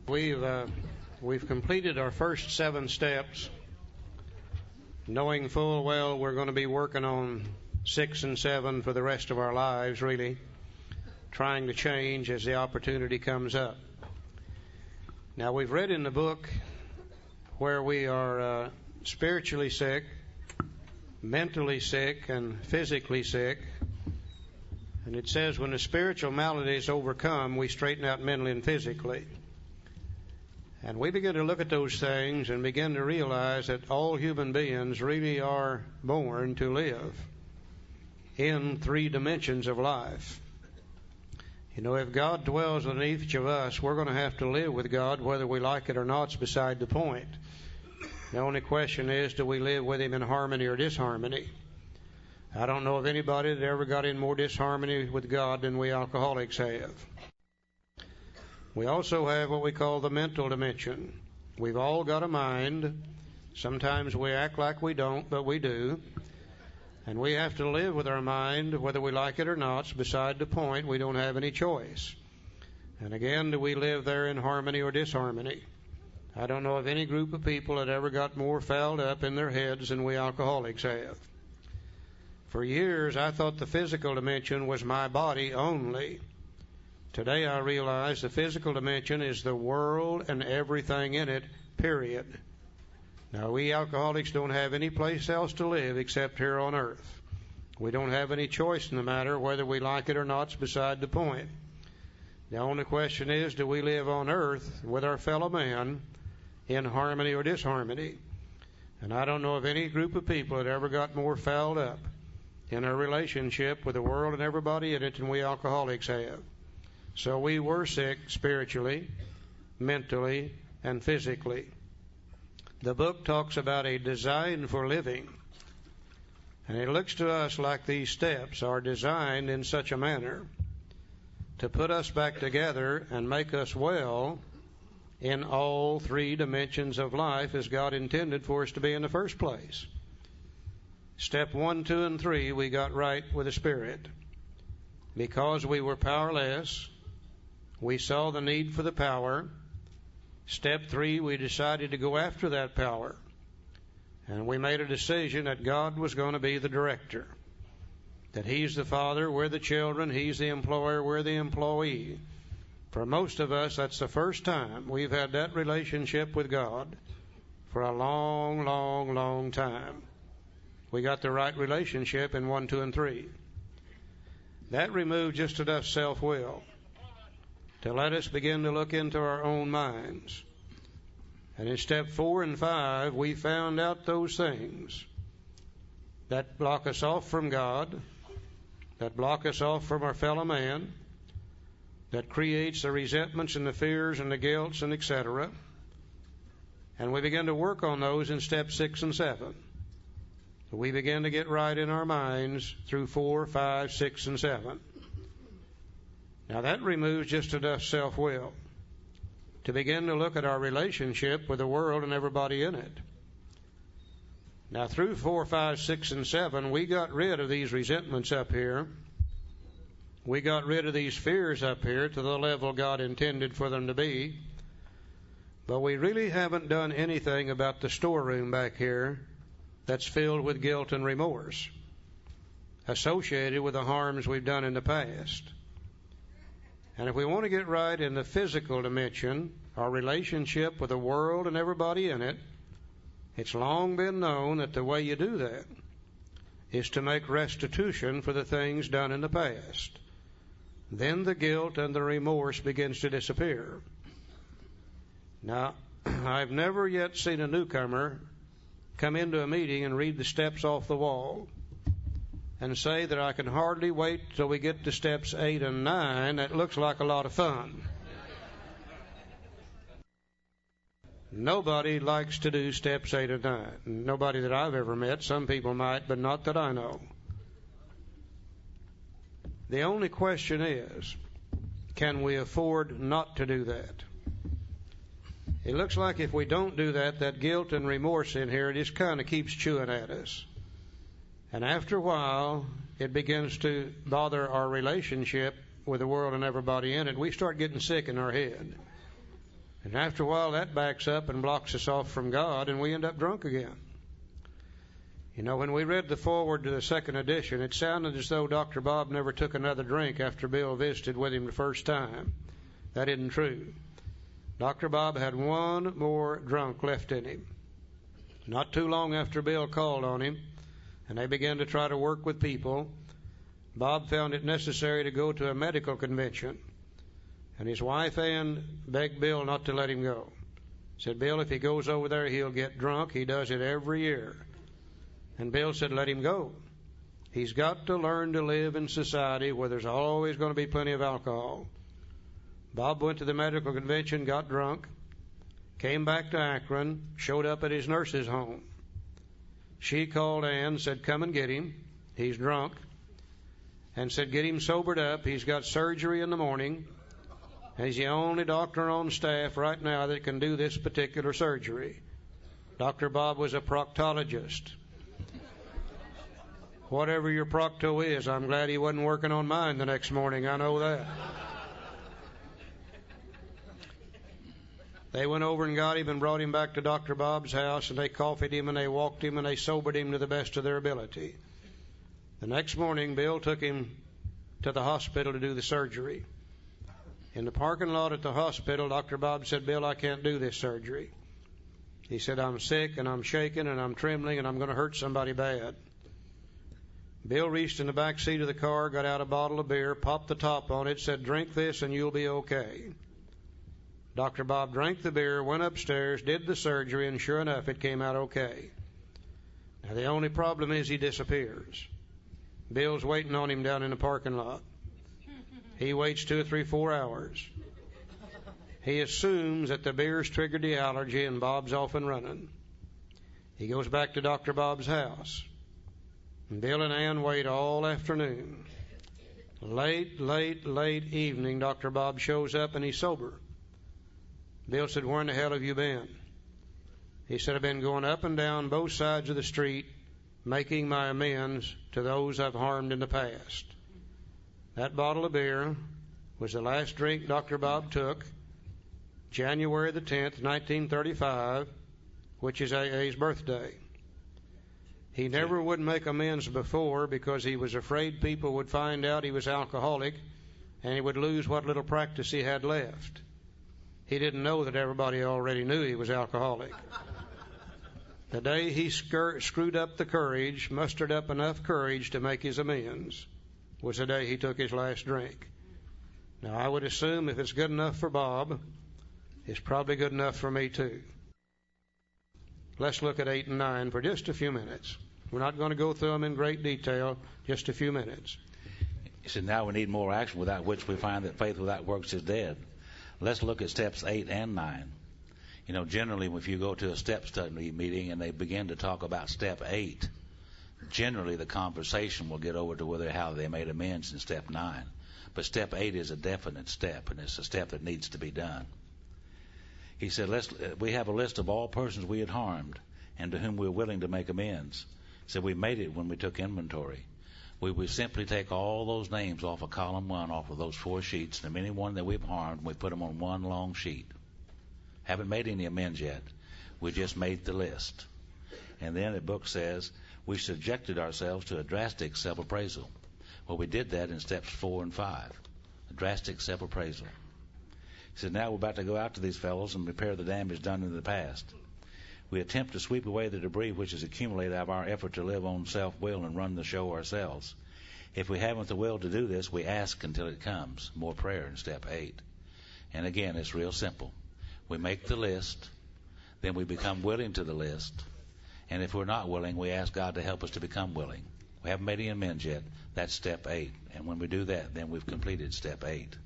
We've completed our first 7 steps, knowing full well we're going to be working on 6 and 7 for the rest of our lives, really, trying to change as the opportunity comes up. Now, we've read in the book where we are spiritually sick, mentally sick, and physically sick. And it says when the spiritual malady is overcome, we straighten out mentally and physically. And we begin to look at those things and begin to realize that all human beings really are born to live in 3 dimensions of life. You know, if God dwells in each of us, we're going to have to live with God whether we like it or not. It's beside the point. The only question is, do we live with Him in harmony or disharmony? I don't know of anybody that ever got in more disharmony with God than we alcoholics have. We also have what we call the mental dimension. We've all got a mind. Sometimes we act like we don't, but we do. And we have to live with our mind, whether we like it or not. It's beside the point. We don't have any choice. And again, do we live there in harmony or disharmony? I don't know of any group of people that ever got more fouled up in their heads than we alcoholics have. For years, I thought the physical dimension was my body only. Today I realize the physical dimension is the world and everything in it, period. Now, we alcoholics don't have any place else to live except here on earth. We don't have any choice in the matter. Whether we like it or not is beside the point. The only question is, do we live on earth with our fellow man in harmony or disharmony? And I don't know of any group of people that ever got more fouled up in our relationship with the world and everybody in it than we alcoholics have. So we were sick spiritually, mentally, and physically. The book talks about a design for living. And it looks to us like these steps are designed in such a manner to put us back together and make us well in all 3 dimensions of life as God intended for us to be in the first place. Step 1, 2, and 3, we got right with the Spirit. Because we were powerless, we saw the need for the power. Step 3, we decided to go after that power. And we made a decision that God was going to be the director. That He's the Father, we're the children, He's the employer, we're the employee. For most of us, that's the first time we've had that relationship with God for a long, long, long time. We got the right relationship in 1, 2, and 3. That removed just enough self-will to let us begin to look into our own minds. And in step 4 and 5, we found out those things that block us off from God, that block us off from our fellow man, that creates the resentments and the fears and the guilts and etc. And we begin to work on those in step 6 and 7. We begin to get right in our minds through 4, 5, 6, and 7. Now that removes just enough self-will to begin to look at our relationship with the world and everybody in it. Now through 4, 5, 6, and 7, we got rid of these resentments up here. We got rid of these fears up here to the level God intended for them to be. But we really haven't done anything about the storeroom back here that's filled with guilt and remorse associated with the harms we've done in the past. And if we want to get right in the physical dimension, our relationship with the world and everybody in it, it's long been known that the way you do that is to make restitution for the things done in the past. Then the guilt and the remorse begins to disappear. Now, I've never yet seen a newcomer come into a meeting and read the steps off the wall and say that I can hardly wait till we get to steps 8 and 9. That looks like a lot of fun. Nobody likes to do steps 8 and 9. Nobody that I've ever met. Some people might, but not that I know. The only question is, can we afford not to do that? It looks like if we don't do that, that guilt and remorse in here just kind of keeps chewing at us. And after a while, it begins to bother our relationship with the world and everybody in it. We start getting sick in our head. And after a while, that backs up and blocks us off from God, and we end up drunk again. You know, when we read the foreword to the second edition, it sounded as though Dr. Bob never took another drink after Bill visited with him the first time. That isn't true. Dr. Bob had one more drunk left in him. Not too long after Bill called on him, and they began to try to work with people, Bob found it necessary to go to a medical convention. And his wife Ann begged Bill not to let him go. Said, Bill, if he goes over there, he'll get drunk. He does it every year. And Bill said, let him go. He's got to learn to live in society where there's always going to be plenty of alcohol. Bob went to the medical convention, got drunk, came back to Akron, showed up at his nurse's home. She called Ann, said, come and get him. He's drunk. And said, get him sobered up. He's got surgery in the morning. He's the only doctor on staff right now that can do this particular surgery. Dr. Bob was a proctologist. Whatever your procto is, I'm glad he wasn't working on mine the next morning. I know that. They went over and got him and brought him back to Dr. Bob's house, and they coffeed him and they walked him and they sobered him to the best of their ability. The next morning, Bill took him to the hospital to do the surgery. In the parking lot at the hospital, Dr. Bob said, Bill, I can't do this surgery. He said, I'm sick and I'm shaking and I'm trembling and I'm going to hurt somebody bad. Bill reached in the back seat of the car, got out a bottle of beer, popped the top on it, said, drink this and you'll be okay. Dr. Bob drank the beer, went upstairs, did the surgery, and sure enough, it came out okay. Now, the only problem is he disappears. Bill's waiting on him down in the parking lot. He waits 2 or 3, 4 hours. He assumes that the beer's triggered the allergy and Bob's off and running. He goes back to Dr. Bob's house. And Bill and Ann wait all afternoon. Late evening, Dr. Bob shows up and he's sober. Bill said, where in the hell have you been? He said, I've been going up and down both sides of the street, making my amends to those I've harmed in the past. That bottle of beer was the last drink Dr. Bob took, January the 10th, 1935, which is AA's birthday. He never would make amends before because he was afraid people would find out he was alcoholic and he would lose what little practice he had left. He didn't know that everybody already knew he was alcoholic. The day he screwed up the courage, mustered up enough courage to make his amends, was the day he took his last drink. Now, I would assume if it's good enough for Bob, it's probably good enough for me too. Let's look at 8 and 9 for just a few minutes. We're not going to go through them in great detail, just a few minutes. He said, now we need more action, without which we find that faith without works is dead. Let's look at steps 8 and 9. You know, generally, if you go to a step study meeting and they begin to talk about step 8, generally the conversation will get over to how they made amends in step 9. But step 8 is a definite step, and it's a step that needs to be done. He said, we have a list of all persons we had harmed and to whom we were willing to make amends. He said, we made it when we took inventory. We would simply take all those names off of column 1, off of those 4 sheets, and anyone that we've harmed, we put them on one long sheet. Haven't made any amends yet. We just made the list. And then the book says we subjected ourselves to a drastic self-appraisal. Well, we did that in steps 4 and 5, a drastic self-appraisal. He said, now we're about to go out to these fellows and repair the damage done in the past. We attempt to sweep away the debris which has accumulated out of our effort to live on self-will and run the show ourselves. If we haven't the will to do this, we ask until it comes. More prayer in step 8. And again, it's real simple. We make the list, then we become willing to the list, and if we're not willing, we ask God to help us to become willing. We haven't made any amends yet. That's step 8. And when we do that, then we've completed step 8.